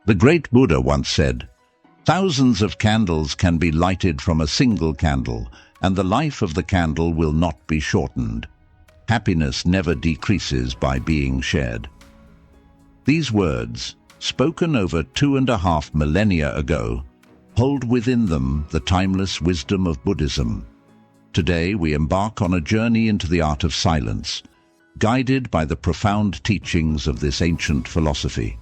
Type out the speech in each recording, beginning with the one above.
The great Buddha once said, "Thousands of candles can be lighted from a single candle, and the life of the candle will not be shortened. Happiness never decreases by being shared." These words, spoken over 2.5 millennia ago, hold within them the timeless wisdom of Buddhism. Today we embark on a journey into the art of silence, guided by the profound teachings of this ancient philosophy.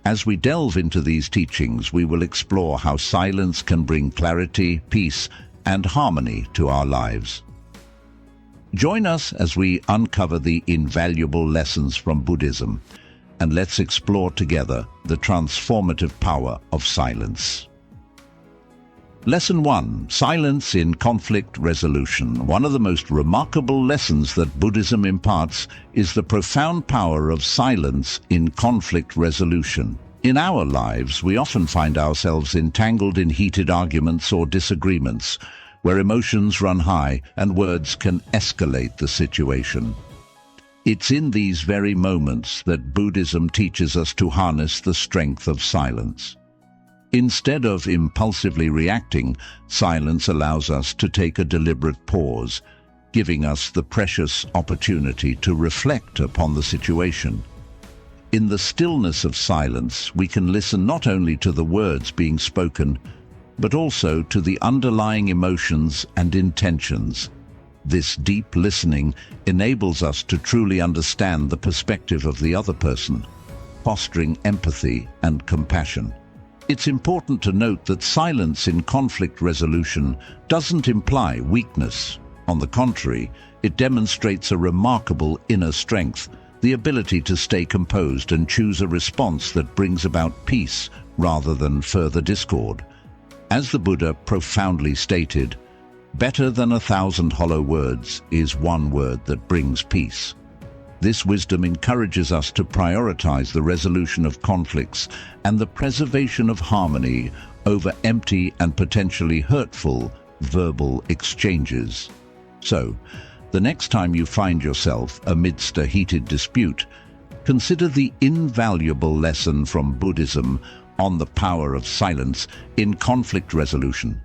As we delve into these teachings, we will explore how silence can bring clarity, peace, and harmony to our lives. Join us as we uncover the invaluable lessons from Buddhism, and let's explore together the transformative power of silence. Lesson 1. Silence in Conflict Resolution. One of the most remarkable lessons that Buddhism imparts is the profound power of silence in conflict resolution. In our lives, we often find ourselves entangled in heated arguments or disagreements, where emotions run high and words can escalate the situation. It's in these very moments that Buddhism teaches us to harness the strength of silence. Instead of impulsively reacting, silence allows us to take a deliberate pause, giving us the precious opportunity to reflect upon the situation. In the stillness of silence, we can listen not only to the words being spoken, but also to the underlying emotions and intentions. This deep listening enables us to truly understand the perspective of the other person, fostering empathy and compassion. It's important to note that silence in conflict resolution doesn't imply weakness. On the contrary, it demonstrates a remarkable inner strength, the ability to stay composed and choose a response that brings about peace rather than further discord. As the Buddha profoundly stated, "Better than 1,000 hollow words is one word that brings peace." This wisdom encourages us to prioritize the resolution of conflicts and the preservation of harmony over empty and potentially hurtful verbal exchanges. So, the next time you find yourself amidst a heated dispute, consider the invaluable lesson from Buddhism on the power of silence in conflict resolution.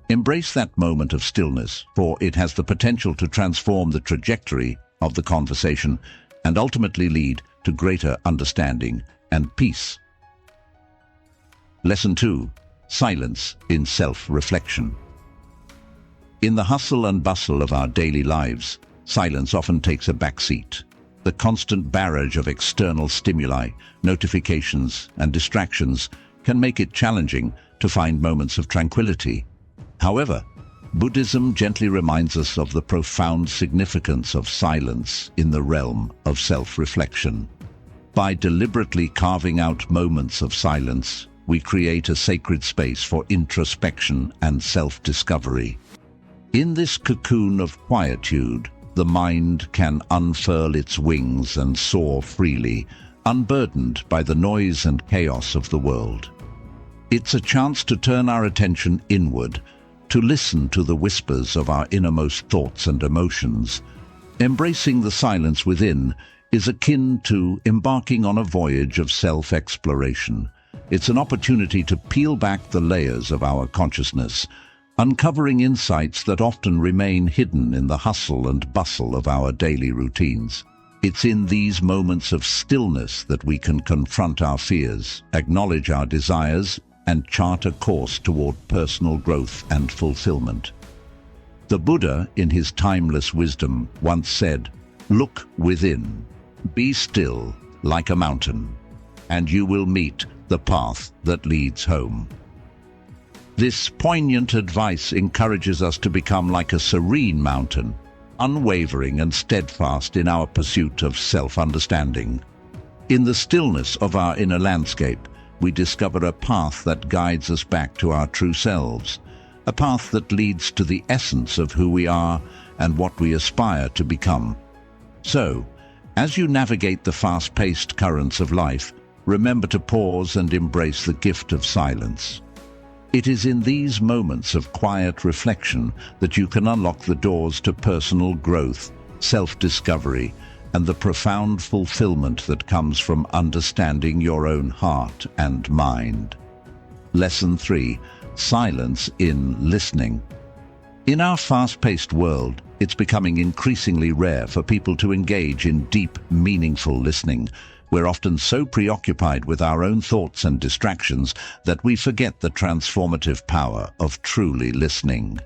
Embrace that moment of stillness, for it has the potential to transform the trajectory of the conversation and ultimately lead to greater understanding and peace. Lesson 2. Silence in self-reflection. In the hustle and bustle of our daily lives, silence often takes a backseat. The constant barrage of external stimuli, notifications, and distractions can make it challenging to find moments of tranquility. However, Buddhism gently reminds us of the profound significance of silence in the realm of self-reflection. By deliberately carving out moments of silence, we create a sacred space for introspection and self-discovery. In this cocoon of quietude, the mind can unfurl its wings and soar freely, unburdened by the noise and chaos of the world. It's a chance to turn our attention inward, to listen to the whispers of our innermost thoughts and emotions. Embracing the silence within is akin to embarking on a voyage of self-exploration. It's an opportunity to peel back the layers of our consciousness, uncovering insights that often remain hidden in the hustle and bustle of our daily routines. It's in these moments of stillness that we can confront our fears, acknowledge our desires, and chart a course toward personal growth and fulfillment. The Buddha, in his timeless wisdom, once said, "Look within, be still like a mountain, and you will meet the path that leads home." This poignant advice encourages us to become like a serene mountain, unwavering and steadfast in our pursuit of self-understanding. In the stillness of our inner landscape, we discover a path that guides us back to our true selves, a path that leads to the essence of who we are and what we aspire to become. So, as you navigate the fast-paced currents of life, remember to pause and embrace the gift of silence. It is in these moments of quiet reflection that you can unlock the doors to personal growth, self-discovery, and the profound fulfillment that comes from understanding your own heart and mind. Lesson 3. Silence in listening. In our fast-paced world, it's becoming increasingly rare for people to engage in deep, meaningful listening. We're often so preoccupied with our own thoughts and distractions that we forget the transformative power of truly listening.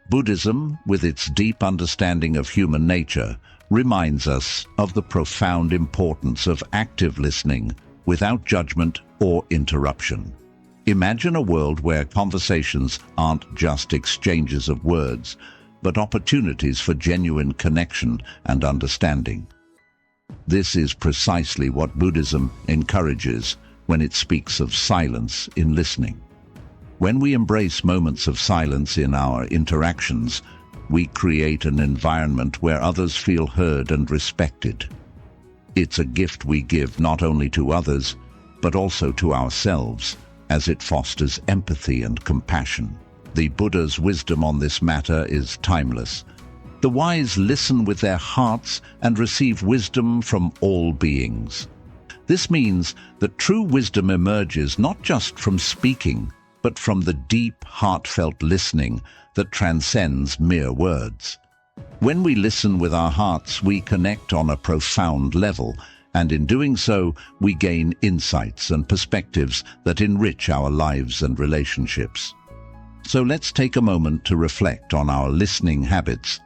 Buddhism, with its deep understanding of human nature, reminds us of the profound importance of active listening without judgment or interruption. Imagine a world where conversations aren't just exchanges of words, but opportunities for genuine connection and understanding. This is precisely what Buddhism encourages when it speaks of silence in listening. When we embrace moments of silence in our interactions, we create an environment where others feel heard and respected. It's a gift we give not only to others, but also to ourselves, as it fosters empathy and compassion. The Buddha's wisdom on this matter is timeless. The wise listen with their hearts and receive wisdom from all beings. This means that true wisdom emerges not just from speaking, but from the deep, heartfelt listening that transcends mere words. When we listen with our hearts, we connect on a profound level, and in doing so, we gain insights and perspectives that enrich our lives and relationships. So let's take a moment to reflect on our listening habits.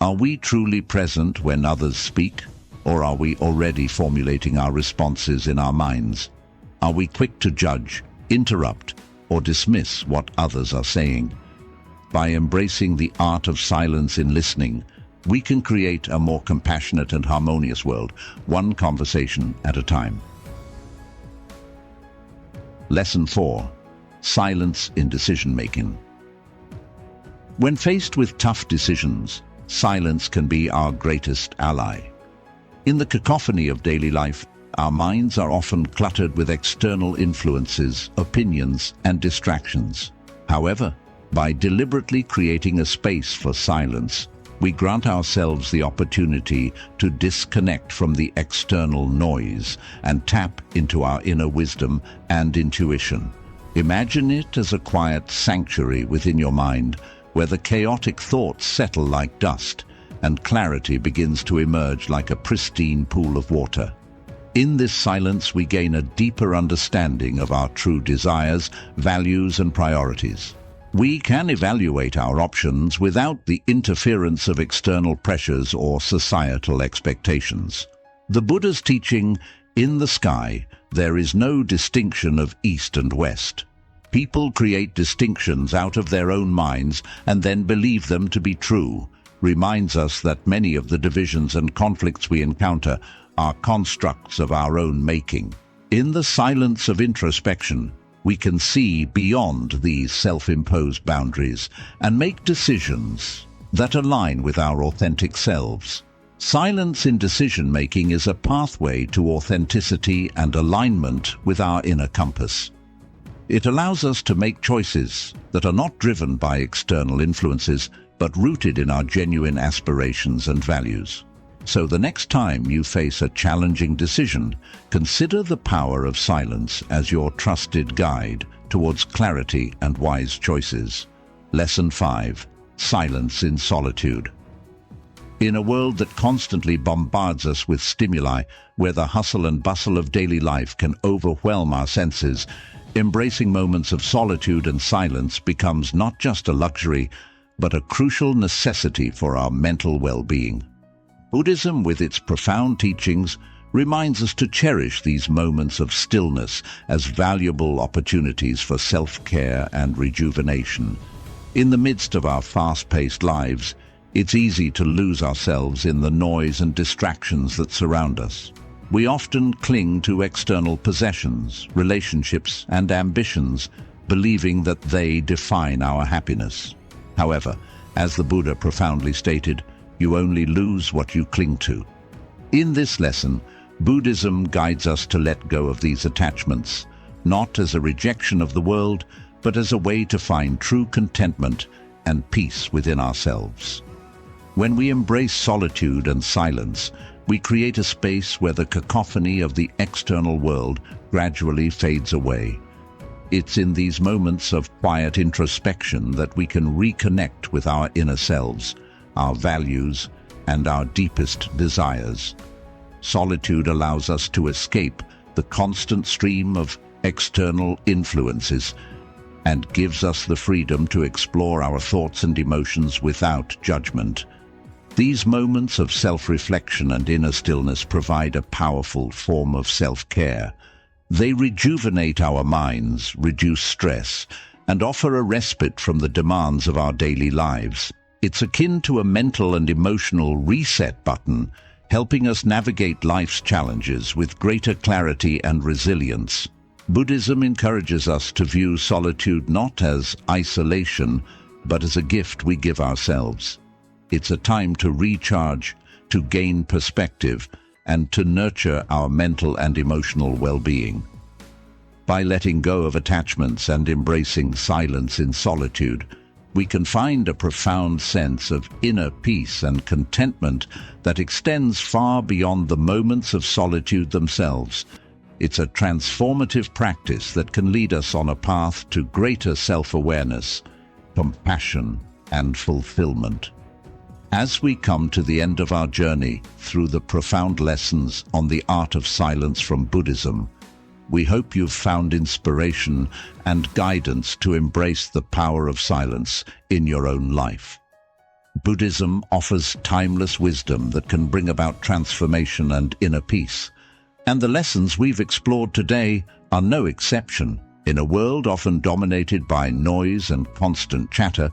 Are we truly present when others speak, or are we already formulating our responses in our minds? Are we quick to judge, interrupt, or dismiss what others are saying? By embracing the art of silence in listening, we can create a more compassionate and harmonious world, one conversation at a time. Lesson 4. Silence in decision-making. When faced with tough decisions, silence can be our greatest ally. In the cacophony of daily life, our minds are often cluttered with external influences, opinions, and distractions. However, by deliberately creating a space for silence, we grant ourselves the opportunity to disconnect from the external noise and tap into our inner wisdom and intuition. Imagine it as a quiet sanctuary within your mind, where the chaotic thoughts settle like dust and clarity begins to emerge like a pristine pool of water. In this silence, we gain a deeper understanding of our true desires, values, and priorities. We can evaluate our options without the interference of external pressures or societal expectations. The Buddha's teaching, "In the sky, there is no distinction of east and west." People create distinctions out of their own minds and then believe them to be true, reminds us that many of the divisions and conflicts we encounter are constructs of our own making. In the silence of introspection, we can see beyond these self-imposed boundaries and make decisions that align with our authentic selves. Silence in decision-making is a pathway to authenticity and alignment with our inner compass. It allows us to make choices that are not driven by external influences, but rooted in our genuine aspirations and values. So the next time you face a challenging decision, consider the power of silence as your trusted guide towards clarity and wise choices. Lesson 5. Silence in solitude. In a world that constantly bombards us with stimuli, where the hustle and bustle of daily life can overwhelm our senses, embracing moments of solitude and silence becomes not just a luxury, but a crucial necessity for our mental well-being. Buddhism, with its profound teachings, reminds us to cherish these moments of stillness as valuable opportunities for self-care and rejuvenation. In the midst of our fast-paced lives, it's easy to lose ourselves in the noise and distractions that surround us. We often cling to external possessions, relationships, and ambitions, believing that they define our happiness. However, as the Buddha profoundly stated, you only lose what you cling to. In this lesson, Buddhism guides us to let go of these attachments, not as a rejection of the world, but as a way to find true contentment and peace within ourselves. When we embrace solitude and silence, we create a space where the cacophony of the external world gradually fades away. It's in these moments of quiet introspection that we can reconnect with our inner selves, our values, and our deepest desires. Solitude allows us to escape the constant stream of external influences and gives us the freedom to explore our thoughts and emotions without judgment. These moments of self-reflection and inner stillness provide a powerful form of self-care. They rejuvenate our minds, reduce stress, and offer a respite from the demands of our daily lives. It's akin to a mental and emotional reset button, helping us navigate life's challenges with greater clarity and resilience. Buddhism encourages us to view solitude not as isolation, but as a gift we give ourselves. It's a time to recharge, to gain perspective, and to nurture our mental and emotional well-being. By letting go of attachments and embracing silence in solitude, we can find a profound sense of inner peace and contentment that extends far beyond the moments of solitude themselves. It's a transformative practice that can lead us on a path to greater self-awareness, compassion, and fulfillment. As we come to the end of our journey through the profound lessons on the art of silence from Buddhism, we hope you've found inspiration and guidance to embrace the power of silence in your own life. Buddhism offers timeless wisdom that can bring about transformation and inner peace. And the lessons we've explored today are no exception. In a world often dominated by noise and constant chatter,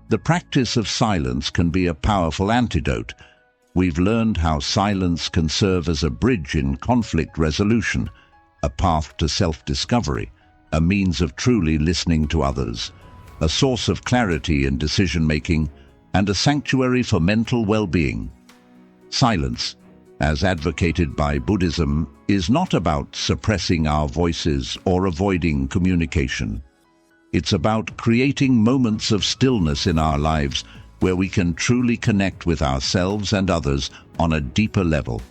the practice of silence can be a powerful antidote. We've learned how silence can serve as a bridge in conflict resolution, a path to self-discovery, a means of truly listening to others, a source of clarity in decision-making, and a sanctuary for mental well-being. Silence, as advocated by Buddhism, is not about suppressing our voices or avoiding communication. It's about creating moments of stillness in our lives where we can truly connect with ourselves and others on a deeper level.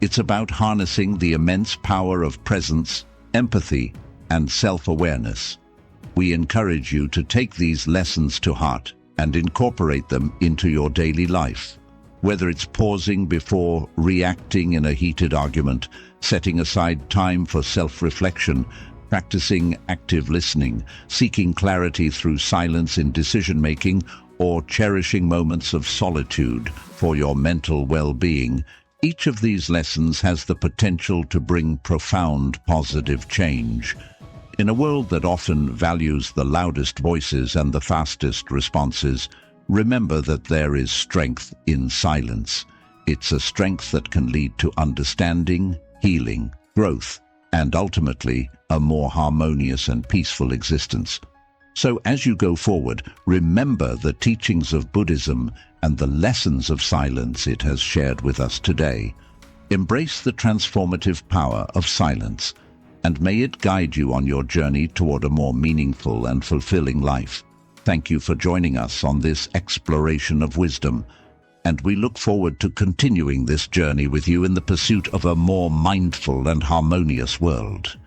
It's about harnessing the immense power of presence, empathy, and self-awareness. We encourage you to take these lessons to heart and incorporate them into your daily life. Whether it's pausing before reacting in a heated argument, setting aside time for self-reflection, practicing active listening, seeking clarity through silence in decision-making, or cherishing moments of solitude for your mental well-being, each of these lessons has the potential to bring profound positive change. In a world that often values the loudest voices and the fastest responses, remember that there is strength in silence. It's a strength that can lead to understanding, healing, growth, and ultimately a more harmonious and peaceful existence. So as you go forward, remember the teachings of Buddhism and the lessons of silence it has shared with us today. Embrace the transformative power of silence, and may it guide you on your journey toward a more meaningful and fulfilling life. Thank you for joining us on this exploration of wisdom, and we look forward to continuing this journey with you in the pursuit of a more mindful and harmonious world.